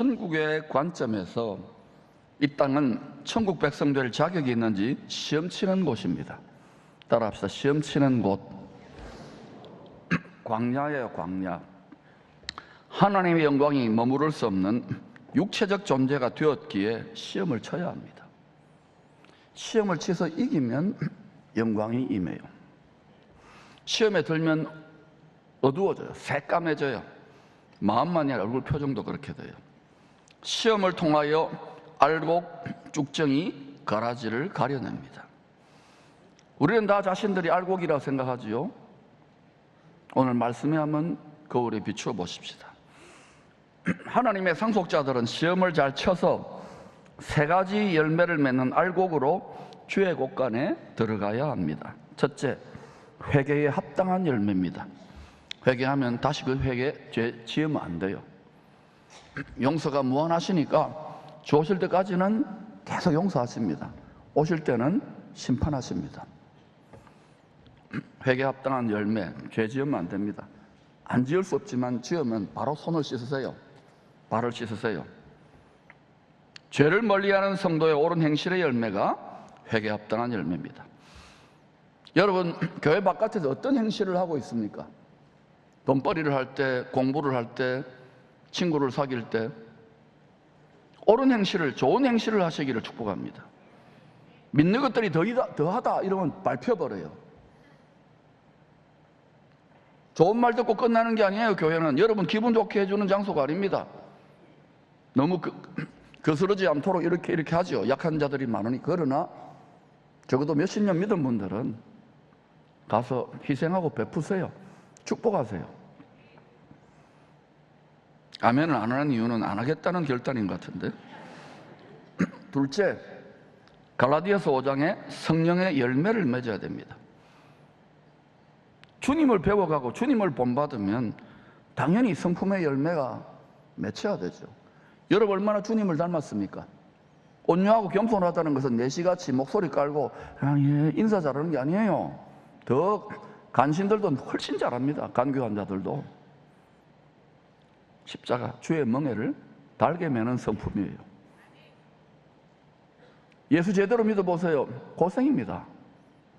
천국의 관점에서 이 땅은 천국 백성 될 자격이 있는지 시험치는 곳입니다. 따라합시다. 시험치는 곳. 광야예요, 광야. 하나님의 영광이 머무를 수 없는 육체적 존재가 되었기에 시험을 쳐야 합니다. 시험을 치서 이기면 영광이 임해요. 시험에 들면 어두워져요. 새까매져요. 마음만이 아니라 얼굴 표정도 그렇게 돼요. 시험을 통하여 알곡, 쭉정이, 가라지를 가려냅니다. 우리는 다 자신들이 알곡이라고 생각하지요. 오늘 말씀에 한번 거울에 비추어 보십시다. 하나님의 상속자들은 시험을 잘 쳐서 세 가지 열매를 맺는 알곡으로 주의 곳간에 들어가야 합니다. 첫째, 회개에 합당한 열매입니다. 회개하면 다시 그 회개 죄 지으면 안 돼요. 용서가 무한하시니까 주오실 때까지는 계속 용서하십니다. 오실 때는 심판하십니다. 회개에 합당한 열매, 죄 지으면 안 됩니다. 안 지을 수 없지만 지으면 바로 손을 씻으세요. 발을 씻으세요. 죄를 멀리하는 성도의 옳은 행실의 열매가 회개에 합당한 열매입니다. 여러분, 교회 바깥에서 어떤 행실을 하고 있습니까? 돈벌이를 할 때, 공부를 할 때, 친구를 사귈 때 옳은 행실을, 좋은 행실을 하시기를 축복합니다. 믿는 것들이 더하다 이러면 밟혀버려요. 좋은 말 듣고 끝나는 게 아니에요. 교회는 여러분 기분 좋게 해주는 장소가 아닙니다. 너무 거스르지 않도록 이렇게 하죠. 약한 자들이 많으니. 그러나 적어도 몇십 년 믿은 분들은 가서 희생하고 베푸세요. 축복하세요. 아멘을 안 하는 이유는 안 하겠다는 결단인 것 같은데. 둘째, 갈라디아서 5장에 성령의 열매를 맺어야 됩니다. 주님을 배워가고 주님을 본받으면 당연히 성품의 열매가 맺혀야 되죠. 여러분 얼마나 주님을 닮았습니까? 온유하고 겸손하다는 것은 내시같이 목소리 깔고 예, 인사 잘하는 게 아니에요. 더 간신들도 훨씬 잘합니다. 간교한 자들도. 십자가, 주의 멍에를 달게 매는 성품이에요. 예수 제대로 믿어보세요. 고생입니다.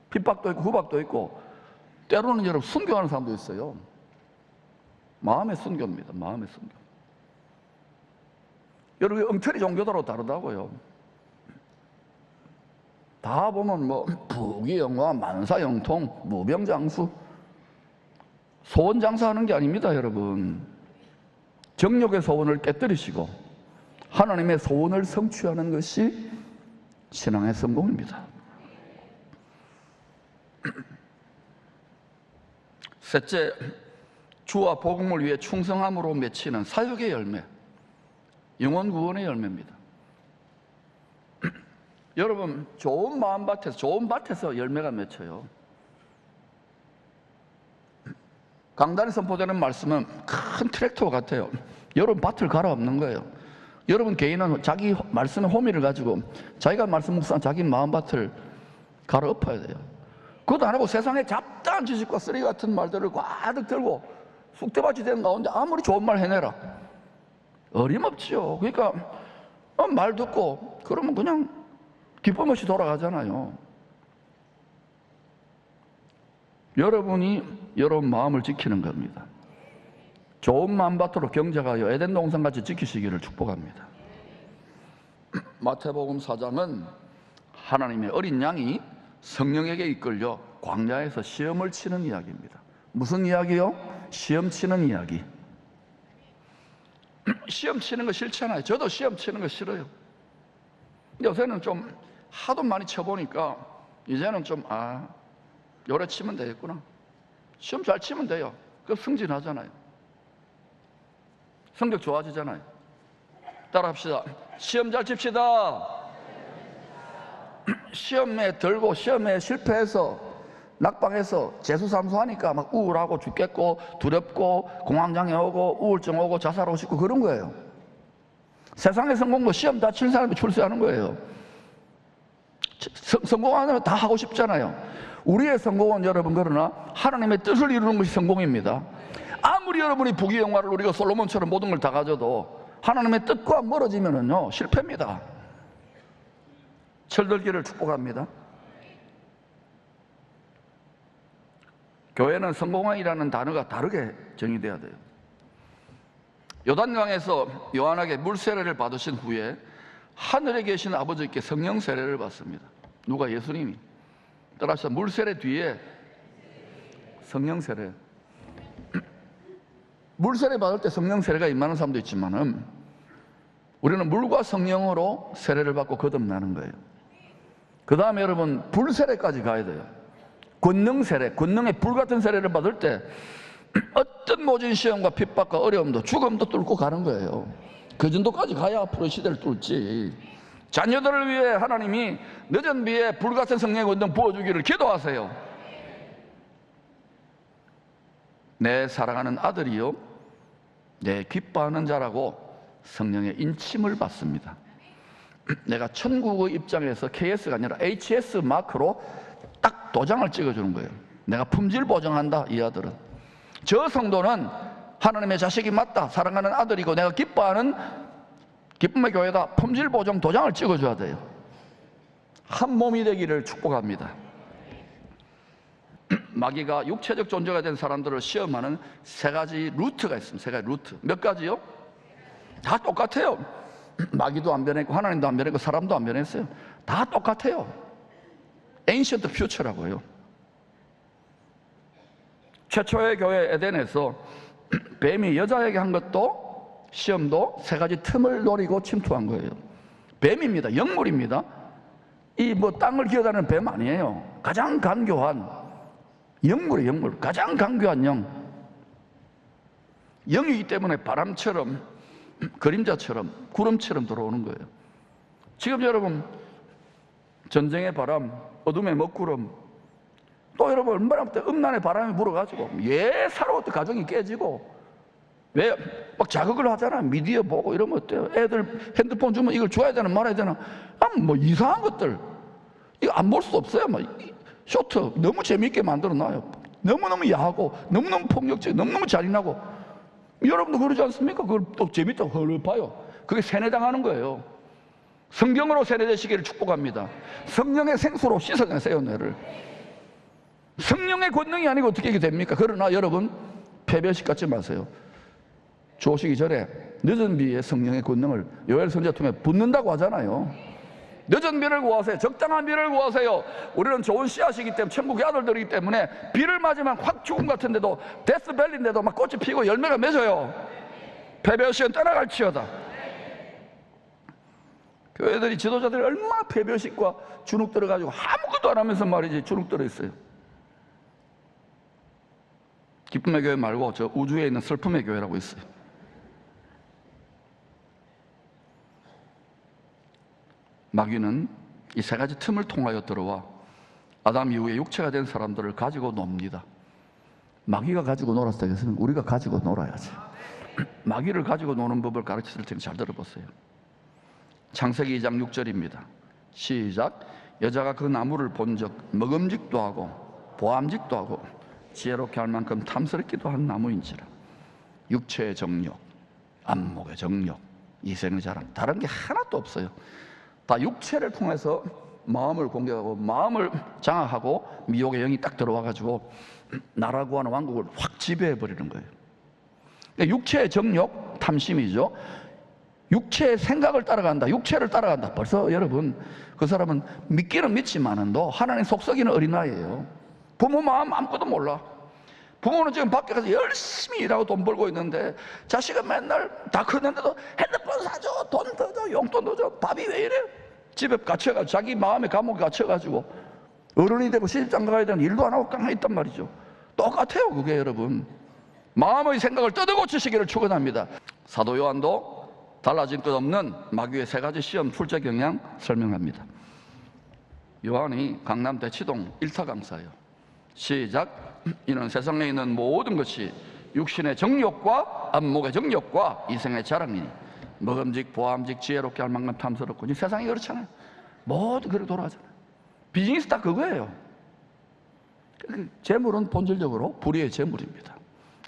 핍박도 있고 후박도 있고 때로는 여러분 순교하는 사람도 있어요. 마음의 순교입니다. 마음의 순교. 여러분 엉터리 종교다로 다르다고요. 다 보면 뭐 부귀영화, 만사형통, 무병장수, 소원장사하는 게 아닙니다. 여러분 정욕의 소원을 깨뜨리시고 하나님의 소원을 성취하는 것이 신앙의 성공입니다. 셋째, 주와 복음을 위해 충성함으로 맺히는 사역의 열매, 영혼 구원의 열매입니다. 여러분 좋은 마음밭에서, 좋은 밭에서 열매가 맺혀요. 강단에 선포되는 말씀은 큰 트랙터 같아요. 여러분 밭을 갈아엎는 거예요. 여러분 개인은 자기 말씀의 호미를 가지고 자기가 말씀 묵상한 자기 마음밭을 갈아엎어야 돼요. 그것도 안 하고 세상에 잡다한 지식과 쓰레기 같은 말들을 가득 들고 쑥대밭이 되는 가운데 아무리 좋은 말 해내라 어림없지요. 그러니까 말 듣고 그러면 그냥 기쁨 없이 돌아가잖아요. 여러분이 여러분 마음을 지키는 겁니다. 좋은 마음밭으로 경작하여 에덴 동산같이 지키시기를 축복합니다. 마태복음 4장은 하나님의 어린 양이 성령에게 이끌려 광야에서 시험을 치는 이야기입니다. 무슨 이야기요? 시험 치는 이야기. 시험 치는 거 싫잖아요. 저도 시험 치는 거 싫어요. 요새는 좀 하도 많이 쳐보니까 이제는 좀 요래 치면 되겠구나. 시험 잘 치면 돼요. 그 승진하잖아요. 성적 좋아지잖아요. 따라합시다. 시험 잘 칩시다. 시험에 들고 시험에 실패해서 낙방해서 재수삼수하니까 막 우울하고 죽겠고 두렵고 공황장애 오고 우울증 오고 자살하고 싶고 그런 거예요. 세상의 성공도 시험 다 칠 사람이 출세하는 거예요. 성공하면 다 하고 싶잖아요. 우리의 성공은 여러분 그러나 하나님의 뜻을 이루는 것이 성공입니다. 아무리 여러분이 부귀영화를 누리고 솔로몬처럼 모든 걸 다 가져도 하나님의 뜻과 멀어지면은요 실패입니다. 철들기를 축복합니다. 교회는 성공이라는 단어가 다르게 정의돼야 돼요. 요단강에서 요한에게 물 세례를 받으신 후에 하늘에 계신 아버지께 성령 세례를 받습니다. 누가? 예수님이. 따라서 물 세례 뒤에 성령 세례. 물 세례 받을 때 성령 세례가 임하는 사람도 있지만은 우리는 물과 성령으로 세례를 받고 거듭나는 거예요. 그 다음에 여러분 불 세례까지 가야 돼요. 권능 세례, 권능의 불 같은 세례를 받을 때 어떤 모진 시험과 핍박과 어려움도 죽음도 뚫고 가는 거예요. 그 정도까지 가야 앞으로 시대를 뚫지. 자녀들을 위해 하나님이 늦은 비에 불 같은 성령의 권능 부어주기를 기도하세요. 내 사랑하는 아들이요 내 기뻐하는 자라고 성령의 인침을 받습니다. 내가 천국의 입장에서 KS가 아니라 HS 마크로 딱 도장을 찍어주는 거예요. 내가 품질 보장한다. 이 아들은, 저 성도는 하나님의 자식이 맞다, 사랑하는 아들이고 내가 기뻐하는 기쁨의 교회다, 품질 보장 도장을 찍어줘야 돼요. 한 몸이 되기를 축복합니다. 마귀가 육체적 존재가 된 사람들을 시험하는 세 가지 루트가 있습니다. 세 가지 루트. 몇 가지요? 다 똑같아요. 마귀도 안 변했고 하나님도 안 변했고 사람도 안 변했어요. 다 똑같아요. Ancient Future라고요. 최초의 교회 에덴에서 뱀이 여자에게 한 것도 시험도 세 가지 틈을 노리고 침투한 거예요. 뱀입니다. 영물입니다. 이 뭐 땅을 기어다니는 뱀 아니에요. 가장 간교한 영물이에요. 영물. 가장 간교한 영. 영이기 때문에 바람처럼 그림자처럼 구름처럼 들어오는 거예요. 지금 여러분 전쟁의 바람, 어둠의 먹구름, 또 여러분 얼마나 음란의 바람이 불어가지고 예사로부터 가정이 깨지고, 왜 막 자극을 하잖아. 미디어 보고 이러면 어때요? 애들 핸드폰 주면 이걸 줘야 되나 말아야 되나, 뭐 이상한 것들 이거 안 볼 수 없어요. 막 쇼트 너무 재미있게 만들어 놔요. 너무너무 야하고 너무너무 폭력적, 너무너무 잔인하고. 여러분도 그러지 않습니까? 그걸 또 재밌다고 헐 봐요. 그게 세뇌당하는 거예요. 성경으로 세뇌되시기를 축복합니다. 성령의 생수로 씻어내세요. 뇌를. 성령의 권능이 아니고 어떻게 이게 됩니까? 그러나 여러분 패배식 갖지 마세요. 주오시기 전에 늦은 비에 성령의 권능을 요엘 선지자 통해 붓는다고 하잖아요. 늦은 비를 구하세요. 적당한 비를 구하세요. 우리는 좋은 씨앗이기 때문에, 천국의 아들들이기 때문에 비를 맞으면 확 죽음 같은데도, 데스밸리인데도 막 꽃이 피고 열매가 맺어요. 패배의식은 떠나갈지어다. 교회들이, 지도자들이 얼마나 패배의식과 주눅 들어가지고 아무것도 안 하면서 말이지 주눅 들어 있어요. 기쁨의 교회 말고 저 우주에 있는 슬픔의 교회라고 있어요. 마귀는 이 세 가지 틈을 통하여 들어와 아담 이후에 육체가 된 사람들을 가지고 놉니다. 마귀가 가지고 놀았을 때는 우리가 가지고 놀아야지. 마귀를 가지고 노는 법을 가르쳤을 테니 잘 들어보세요. 창세기 2장 6절입니다. 시작. 여자가 그 나무를 본 적 먹음직도 하고 보암직도 하고 지혜롭게 할 만큼 탐스럽기도 한 나무인지라. 육체의 정욕, 안목의 정욕, 이생의 자랑, 다른 게 하나도 없어요. 다 육체를 통해서 마음을 공격하고 마음을 장악하고 미혹의 영이 딱 들어와가지고 나라고 하는 왕국을 확 지배해버리는 거예요. 그러니까 육체의 정욕, 탐심이죠. 육체의 생각을 따라간다, 육체를 따라간다. 벌써 여러분 그 사람은 믿기는 믿지만은도 하나님 속썩이는 어린아이예요. 부모 마음 아무것도 몰라. 부모는 지금 밖에 가서 열심히 일하고 돈 벌고 있는데 자식은 맨날 다 컸는데도 핸드폰 사줘, 돈 더 줘, 용돈 더 줘. 밥이 왜 이래? 집에 갇혀가지고 자기 마음의 감옥에 갇혀가지고 어른이 되고 시집장 가야 되는 일도 안 하고 깡 있단 말이죠. 똑같아요 그게. 여러분 마음의 생각을 뜯어고치시기를 축원합니다. 사도 요한도 달라진 것 없는 마귀의 세 가지 시험 출제 경향 설명합니다. 요한이 강남 대치동 1타 강사예요. 시작. 이는 세상에 있는 모든 것이 육신의 정욕과 안목의 정욕과 이생의 자랑이니 먹음직 보암직 지혜롭게 할 만큼 탐스럽고. 이 세상이 그렇잖아요. 모두 그렇게 돌아가잖아요. 비즈니스 딱 그거예요. 재물은 본질적으로 불의의 재물입니다.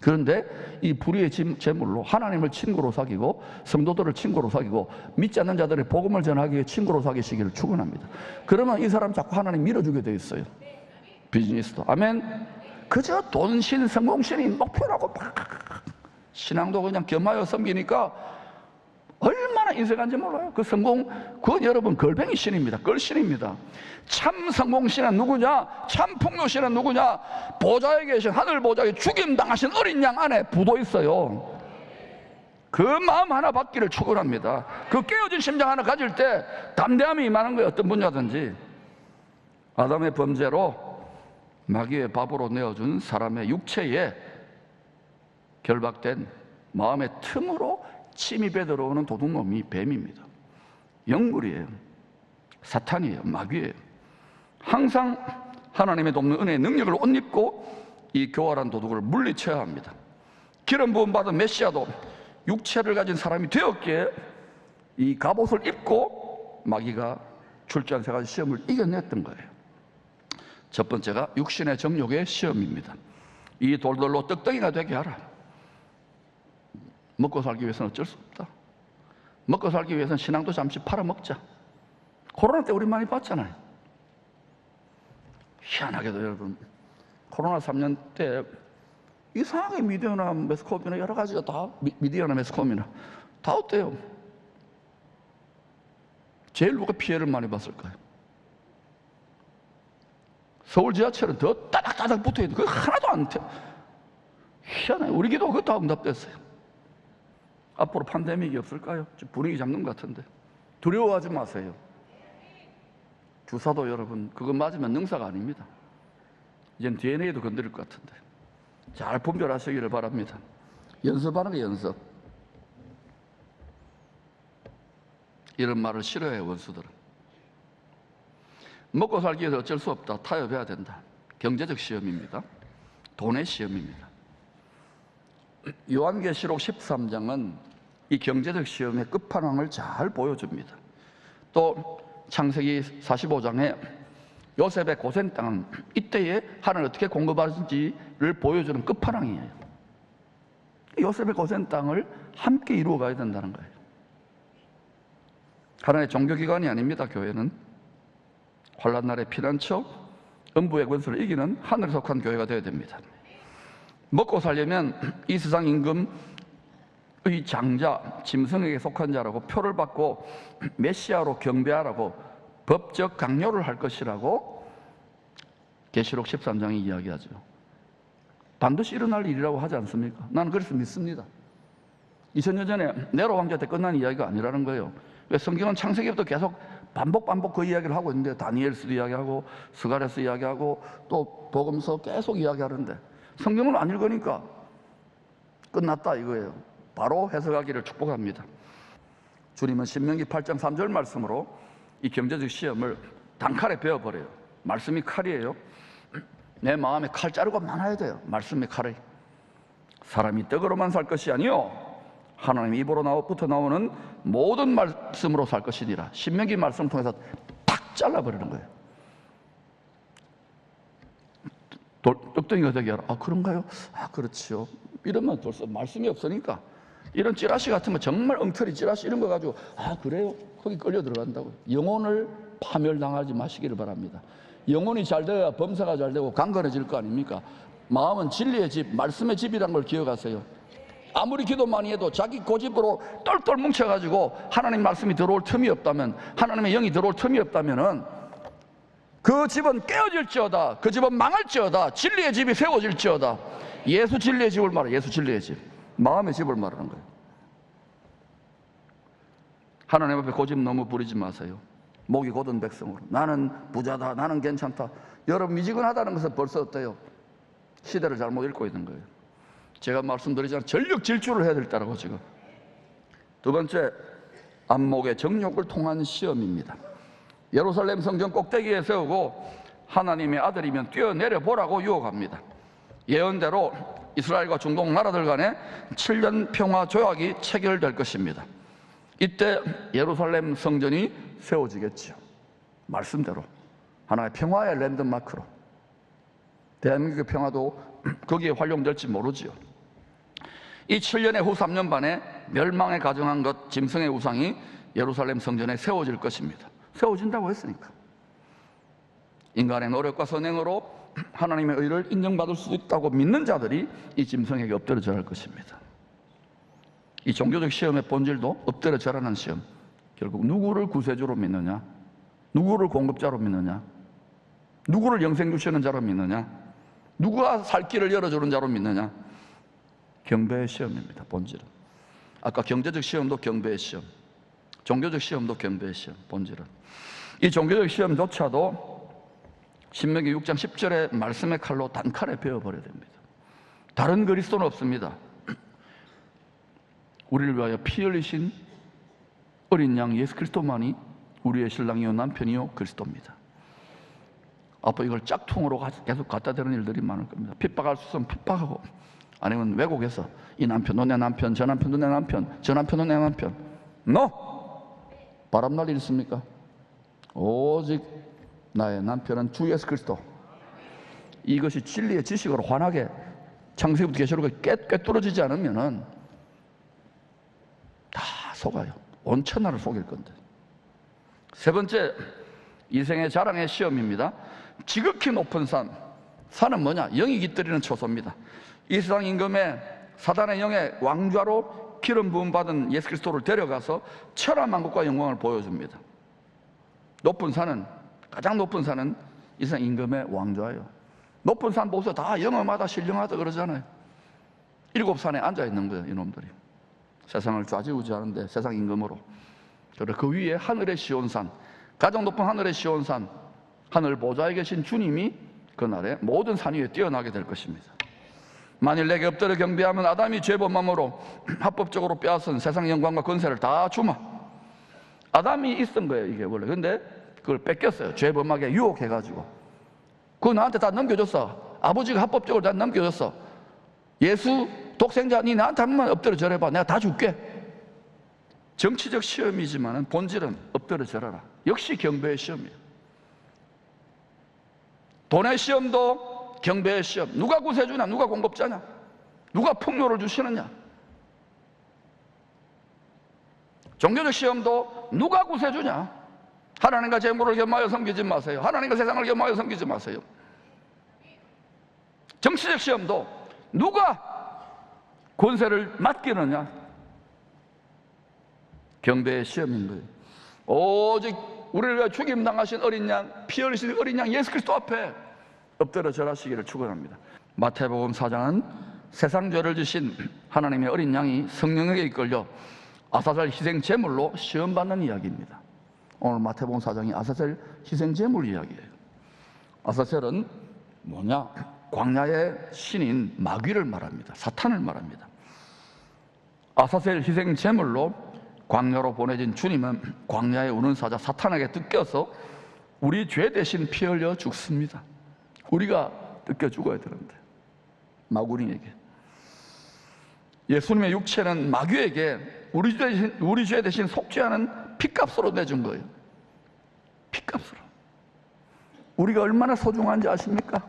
그런데 이 불의의 제물로 하나님을 친구로 사귀고 성도들을 친구로 사귀고 믿지 않는 자들의 복음을 전하기 위해 친구로 사귀시기를 축원합니다. 그러면 이 사람 자꾸 하나님 밀어주게 돼 있어요. 비즈니스도. 아멘. 그저 돈신, 성공신이 목표라고 막 신앙도 그냥 겸하여 섬기니까 얼마나 인생한지 몰라요. 그 성공, 그건 여러분 걸뱅이 신입니다. 걸신입니다. 참 성공신은 누구냐? 참 풍요신은 누구냐? 보좌에 계신 하늘 보좌에 죽임 당하신 어린 양 안에 부도 있어요. 그 마음 하나 받기를 축원합니다. 그 깨어진 심장 하나 가질 때 담대함이 임하는 거예요. 어떤 분야든지. 아담의 범죄로 마귀의 밥으로 내어준 사람의 육체에 결박된 마음의 틈으로 침입에 들어오는 도둑놈이 뱀입니다. 영물이에요. 사탄이에요. 마귀예요. 항상 하나님의 돕는 은혜의 능력을 옷 입고 이 교활한 도둑을 물리쳐야 합니다. 기름 부음 받은 메시아도 육체를 가진 사람이 되었기에 이 갑옷을 입고 마귀가 출제한 세 가지 시험을 이겨냈던 거예요. 첫 번째가 육신의 정욕의 시험입니다. 이 돌들로 떡덩이가 되게 하라. 먹고 살기 위해서는 어쩔 수 없다. 먹고 살기 위해서는 신앙도 잠시 팔아먹자. 코로나 때 우리 많이 봤잖아요. 희한하게도 여러분, 코로나 3년 때 이상하게 미디어나 매스컴이나 여러 가지가 다, 미디어나 매스컴이나 다 어때요? 제일 누가 피해를 많이 봤을까요? 서울 지하철은 더 따닥따닥 붙어있는 거 하나도 안 돼. 희한해요. 우리 기도 그것도 응답됐어요. 앞으로 팬데믹이 없을까요? 분위기 잡는 것 같은데. 두려워하지 마세요. 주사도 여러분 그거 맞으면 능사가 아닙니다. 이젠 DNA도 건드릴 것 같은데. 잘 분별하시기를 바랍니다. 연습하는 게 연습. 이런 말을 싫어해요, 원수들은. 먹고 살기 위해서 어쩔 수 없다. 타협해야 된다. 경제적 시험입니다. 돈의 시험입니다. 요한계시록 13장은 이 경제적 시험의 끝판왕을 잘 보여줍니다. 또 창세기 45장에 요셉의 고센 땅은 이때에 하나님 어떻게 공급하는지를 보여주는 끝판왕이에요. 요셉의 고센 땅을 함께 이루어 가야 된다는 거예요. 하나님의 종교기관이 아닙니다. 교회는 환난 날의 피난처, 음부의 권세를 이기는 하늘에 속한 교회가 되어야 됩니다. 먹고 살려면 이 세상 임금의 장자, 짐승에게 속한 자라고 표를 받고 메시아로 경배하라고 법적 강요를 할 것이라고 계시록 13장이 이야기하죠. 반드시 일어날 일이라고 하지 않습니까? 나는 그래서 믿습니다. 2000년 전에 네로 왕자 때 끝난 이야기가 아니라는 거예요. 성경은 창세기부터 계속 반복 그 이야기를 하고 있는데 다니엘서도 이야기하고 스가랴서 이야기하고 또 복음서 계속 이야기하는데 성경을 안 읽으니까 끝났다 이거예요. 바로 해석하기를 축복합니다. 주님은 신명기 8장 3절 말씀으로 이 경제적 시험을 단칼에 베어버려요. 말씀이 칼이에요. 내 마음에 칼자루가 많아야 돼요. 말씀의 칼이. 사람이 떡으로만 살 것이 아니요 하나님 입으로부터 나오는 모든 말씀으로 살 것이니라. 신명기 말씀을 통해서 탁 잘라버리는 거예요. 떡덩이가 되게 하라. 아 그런가요? 아 그렇지요. 이러면 벌써 말씀이 없으니까 이런 찌라시 같은 거 정말 엉터리 찌라시 이런 거 가지고 아 그래요? 거기 끌려 들어간다고요. 영혼을 파멸당하지 마시기를 바랍니다. 영혼이 잘 돼야 범사가 잘 되고 강건해질 거 아닙니까? 마음은 진리의 집, 말씀의 집이라는 걸 기억하세요. 아무리 기도 많이 해도 자기 고집으로 똘똘 뭉쳐가지고 하나님 말씀이 들어올 틈이 없다면, 하나님의 영이 들어올 틈이 없다면은 그 집은 깨어질지어다, 그 집은 망할지어다, 진리의 집이 세워질지어다. 예수 진리의 집을 말해. 예수 진리의 집, 마음의 집을 말하는 거예요. 하나님 앞에 고집 너무 부리지 마세요. 목이 곧은 백성으로 나는 부자다, 나는 괜찮다. 여러분 미지근하다는 것은 벌써 어때요? 시대를 잘못 읽고 있는 거예요. 제가 말씀드리자면 전력 질주를 해야 될다라고 지금. 두 번째, 안목의 정욕을 통한 시험입니다. 예루살렘 성전 꼭대기에 세우고 하나님의 아들이면 뛰어내려 보라고 유혹합니다. 예언대로 이스라엘과 중동 나라들 간에 7년 평화 조약이 체결될 것입니다. 이때 예루살렘 성전이 세워지겠죠. 말씀대로 하나의 평화의 랜드마크로. 대한민국의 평화도 거기에 활용될지 모르지요. 이 7년의 후 3년 반에 멸망에 가정한 것 짐승의 우상이 예루살렘 성전에 세워질 것입니다. 세워진다고 했으니까. 인간의 노력과 선행으로 하나님의 의를 인정받을 수 있다고 믿는 자들이 이 짐승에게 엎드려 절할 것입니다. 이 종교적 시험의 본질도 엎드려 절하는 시험. 결국 누구를 구세주로 믿느냐, 누구를 공급자로 믿느냐, 누구를 영생 주시는 자로 믿느냐, 누가 살 길을 열어주는 자로 믿느냐. 경배의 시험입니다. 본질은. 아까 경제적 시험도 경배의 시험, 종교적 시험도 경배의 시험. 본질은 이 종교적 시험조차도 신명기 6장 10절의 말씀의 칼로 단칼에 베어버려야 됩니다. 다른 그리스도는 없습니다. 우리를 위하여 피 흘리신 어린 양 예수 그리스도만이 우리의 신랑이요 남편이요 그리스도입니다. 앞으로 이걸 짝퉁으로 계속 갖다 대는 일들이 많을 겁니다. 핍박할 수 있으면 핍박하고, 아니면 왜곡해서 이 남편도 내 남편, 저 남편도 내 남편, 저 남편도 내 남편. 바람날 일 있습니까? 오직 나의 남편은 주 예수 그리스도. 이것이 진리의 지식으로 환하게 창세기부터 계시록에 꿰뚫어지지 않으면 다 속아요. 온 천하를 속일 건데. 세 번째, 이생의 자랑의 시험입니다. 지극히 높은 산은 뭐냐? 영이 깃들이는 초소입니다. 이 세상 임금의 사단의 영의 왕좌로 기름 부음 받은 예수 그리스도를 데려가서 천하만국과 영광을 보여줍니다. 가장 높은 산은 이 세상 임금의 왕좌예요. 높은 산 보세요. 다 영험하다 신령하다 그러잖아요. 7산에 앉아 있는 거예요, 이놈들이. 세상을 좌지우지하는데 세상 임금으로. 그리고 그 위에 하늘의 시온산, 가장 높은 하늘의 시온산, 하늘 보좌에 계신 주님이 그날에 모든 산 위에 뛰어나게 될 것입니다. 만일 내게 엎드려 경배하면 아담이 죄범함으로 합법적으로 빼앗은 세상 영광과 권세를 다 주마. 아담이 있던 거예요, 이게 원래. 근데 그걸 뺏겼어요. 죄범하게 유혹해가지고. 그거 나한테 다 넘겨줬어. 아버지가 합법적으로 다 넘겨줬어. 예수 독생자, 니 나한테 한 번만 엎드려 절해봐. 내가 다 줄게. 정치적 시험이지만 본질은 엎드려 절하라. 역시 경배의 시험이에요. 돈의 시험도 경배의 시험. 누가 구세주냐, 누가 공급자냐, 누가 풍요를 주시느냐. 종교적 시험도 누가 구세주냐. 하나님과 재물을 겸하여 섬기지 마세요. 하나님과 세상을 겸하여 섬기지 마세요. 정치적 시험도 누가 권세를 맡기느냐. 경배의 시험인 거예요. 오직 우리를 위해 죽임당하신 어린 양, 피 흘리신 어린 양 예수 그리스도 앞에 엎드려 절하시기를 축원합니다. 마태복음 4장은 세상 죄를 지신 하나님의 어린 양이 성령에게 이끌려 아사셀 희생 제물로 시험받는 이야기입니다. 오늘 마태복음 4장이 아사셀 희생 제물 이야기예요. 아사셀은 뭐냐? 광야의 신인 마귀를 말합니다. 사탄을 말합니다. 아사셀 희생 제물로 광야로 보내진 주님은 광야에 우는 사자 사탄에게 뜯겨서 우리 죄 대신 피 흘려 죽습니다. 우리가 뜯겨 죽어야 되는데, 마구니에게. 예수님의 육체는 마귀에게 우리 죄 대신 속죄하는 핏값으로 내준 거예요. 핏값으로. 우리가 얼마나 소중한지 아십니까?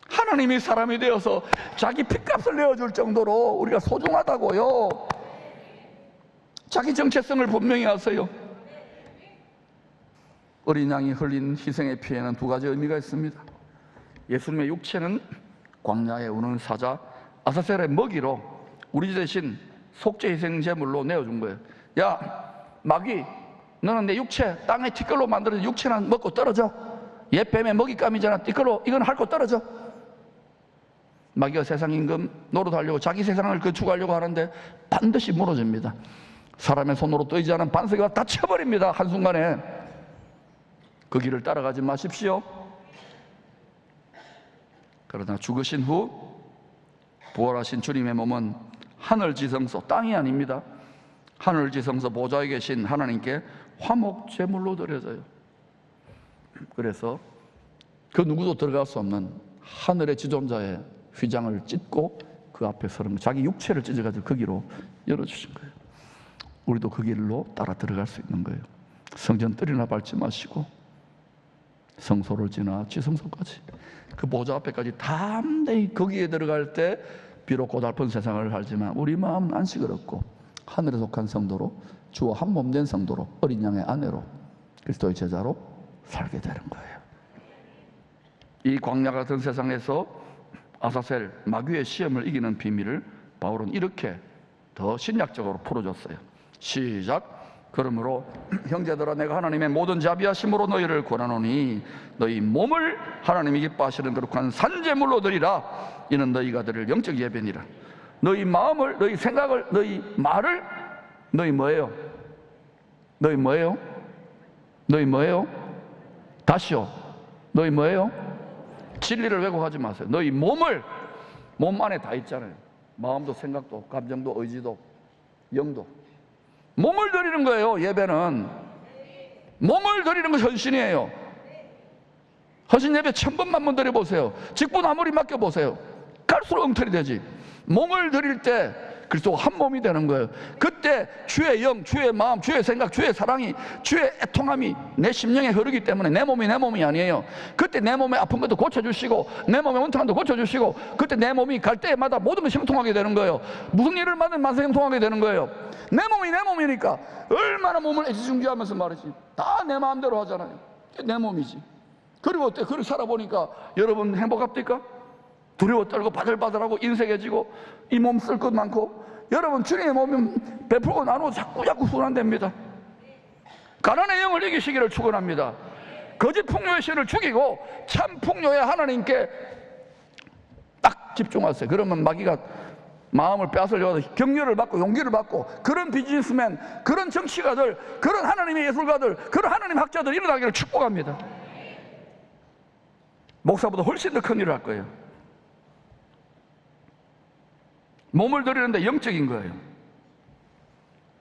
하나님이 사람이 되어서 자기 핏값을 내어줄 정도로 우리가 소중하다고요. 자기 정체성을 분명히 하세요. 어린 양이 흘린 희생의 피에는 두 가지 의미가 있습니다. 예수님의 육체는 광야에 우는 사자 아사셀의 먹이로 우리 대신 속죄 희생 제물로 내어준 거예요. 야, 마귀, 너는 내 육체, 땅에 티끌로 만들어진 육체나 먹고 떨어져. 얘 뱀의 먹잇감이잖아. 티끌로, 이건 핥고 떨어져. 마귀가 세상 임금 노릇하려고 자기 세상을 건축하려고 하는데 반드시 무너집니다. 사람의 손으로 떠이지 않은 반석이 다 쳐버립니다. 한순간에. 그 길을 따라가지 마십시오. 그러나 죽으신 후 부활하신 주님의 몸은 하늘지성소, 땅이 아닙니다. 하늘지성소 보좌에 계신 하나님께 화목제물로 드려져요. 그래서 그 누구도 들어갈 수 없는 하늘의 지존자의 휘장을 찢고 그 앞에 서는, 자기 육체를 찢어가지고 그 길로 열어주신 거예요. 우리도 그 길로 따라 들어갈 수 있는 거예요. 성전 뜰이나 밟지 마시고 성소를 지나 지성소까지 그 보좌 앞에까지 담대히 거기에 들어갈 때 비록 고달픈 세상을 살지만 우리 마음은 안식을 얻고 하늘에 속한 성도로, 주와 한 몸 된 성도로, 어린 양의 아내로, 그리스도의 제자로 살게 되는 거예요. 이 광야 같은 세상에서 아사셀 마귀의 시험을 이기는 비밀을 바울은 이렇게 더 신약적으로 풀어줬어요. 시작. 그러므로 형제들아, 내가 하나님의 모든 자비하심으로 너희를 권하노니 너희 몸을 하나님이 기뻐하시는 거룩한 산제물로 드리라. 이는 너희가 드릴 영적 예배니라. 너희 마음을, 너희 생각을, 너희 말을, 너희 뭐예요? 너희 뭐예요? 너희 뭐예요? 다시요. 너희 뭐예요? 진리를 왜곡하지 마세요. 너희 몸을, 몸 안에 다 있잖아요. 마음도 생각도 감정도 의지도 영도. 몸을 드리는 거예요. 예배는 몸을 드리는 거 헌신이에요. 헌신 예배 1000번만 드려보세요. 직분 아무리 맡겨보세요. 갈수록 엉터리 되지. 몸을 드릴 때 그리스도가 한 몸이 되는 거예요. 그때 주의 영, 주의 마음, 주의 생각, 주의 사랑이, 주의 애통함이 내 심령에 흐르기 때문에 내 몸이 아니에요. 그때 내 몸에 아픈 것도 고쳐주시고 내 몸에 원통한 것도 고쳐주시고 그때 내 몸이 갈 때마다 모든 것이 형통하게 되는 거예요. 무슨 일을 만든 만세 형통하게 되는 거예요. 내 몸이니까 얼마나 몸을 애지중지하면서 말이지. 다 내 마음대로 하잖아요. 내 몸이지. 그리고 어때? 그렇게 살아보니까 여러분 행복합니까? 두려워 떨고 바들바들하고 인색해지고 이 몸 쓸 것 많고. 여러분 주님의 몸은 베풀고 나누고 자꾸 순환됩니다. 가난의 영을 이기시기를 축원합니다. 거짓 풍요의 신을 죽이고 참 풍요의 하나님께 딱 집중하세요. 그러면 마귀가 마음을 빼앗으려고 격려를 받고 용기를 받고, 그런 비즈니스맨, 그런 정치가들, 그런 하나님의 예술가들, 그런 하나님 학자들 일어나기를 축복합니다. 목사보다 훨씬 더 큰 일을 할 거예요. 몸을 드리는데 영적인 거예요.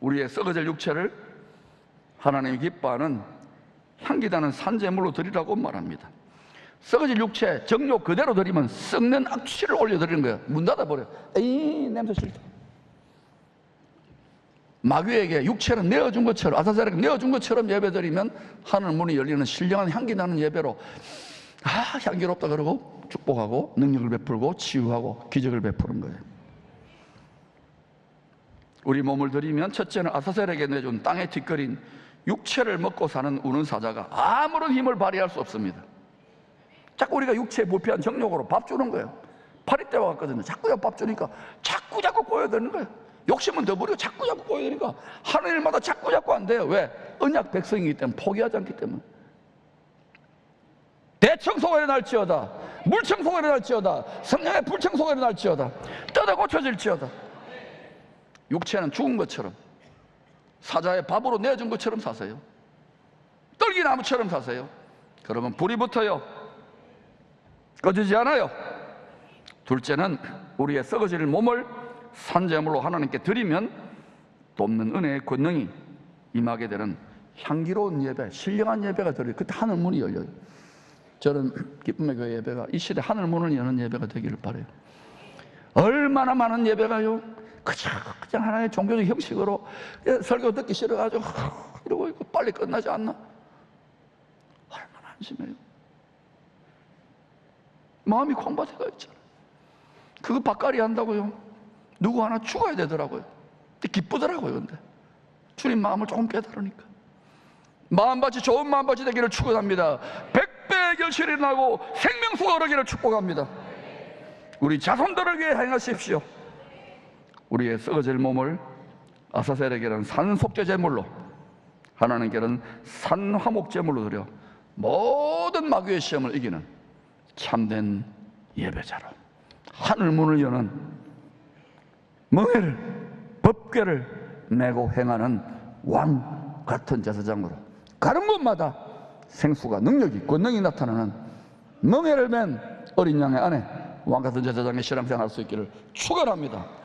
우리의 썩어질 육체를 하나님이 기뻐하는 향기나는 산제물로 드리라고 말합니다. 썩어질 육체, 정욕 그대로 드리면 썩는 악취를 올려드리는 거예요. 문 닫아버려요. 에이, 냄새 싫다. 마귀에게 육체는 내어준 것처럼, 아사셀에게 내어준 것처럼 예배드리면 하늘 문이 열리는 신령한 향기나는 예배로 향기롭다 그러고 축복하고 능력을 베풀고 치유하고 기적을 베푸는 거예요. 우리 몸을 드리면 첫째는 아사셀에게 내준 땅에 뒷거린 육체를 먹고 사는 우는 사자가 아무런 힘을 발휘할 수 없습니다. 자꾸 우리가 육체에 불필요한 정욕으로 밥 주는 거예요. 파리 때와 같거든요. 자꾸 밥 주니까 자꾸 꼬여드는 거예요. 욕심은 더 부리고 자꾸 꼬여드니까 하는 일마다 자꾸 안 돼요. 왜? 언약 백성이기 때문에, 포기하지 않기 때문에. 대청소가 일어날지어다, 물청소가 일어날지어다, 성령의 불청소가 일어날지어다, 뜯어 고쳐질지어다. 육체는 죽은 것처럼, 사자의 밥으로 내준 것처럼 사세요. 떨기나무처럼 사세요. 그러면 불이 붙어요. 꺼지지 않아요. 둘째는 우리의 썩어질 몸을 산제물로 하나님께 드리면 돕는 은혜의 권능이 임하게 되는 향기로운 예배, 신령한 예배가 드려요. 그때 하늘 문이 열려요. 저는 기쁨의 교회 예배가 이 시대 하늘 문을 여는 예배가 되기를 바라요. 얼마나 많은 예배가요, 그냥 하나의 종교적 형식으로 설교 듣기 싫어가지고 이러고 있고 빨리 끝나지 않나? 얼마나 한심해요. 마음이 콩밭에가 있잖아요. 그거 밭갈이 한다고요. 누구 하나 죽어야 되더라고요. 기쁘더라고요. 근데 주님 마음을 조금 깨달으니까 마음밭이 좋은 마음밭이 되기를 축원합니다. 100배의 결실이 일어나고 생명수가 흐르기를 축복합니다. 우리 자손들을 위해 행하십시오. 우리의 썩어질 몸을 아사셀에게는 산속죄제물로, 하나님께는 산화목제물로 드려 모든 마귀의 시험을 이기는 참된 예배자로, 하늘 문을 여는 멍에를, 법궤를 메고 행하는 왕 같은 제사장으로 가는 곳마다 생수가, 능력이, 권능이 나타나는 멍에를 맨 어린 양의 아내, 왕 같은 제사장의 신앙생활 할 수 있기를 축원합니다.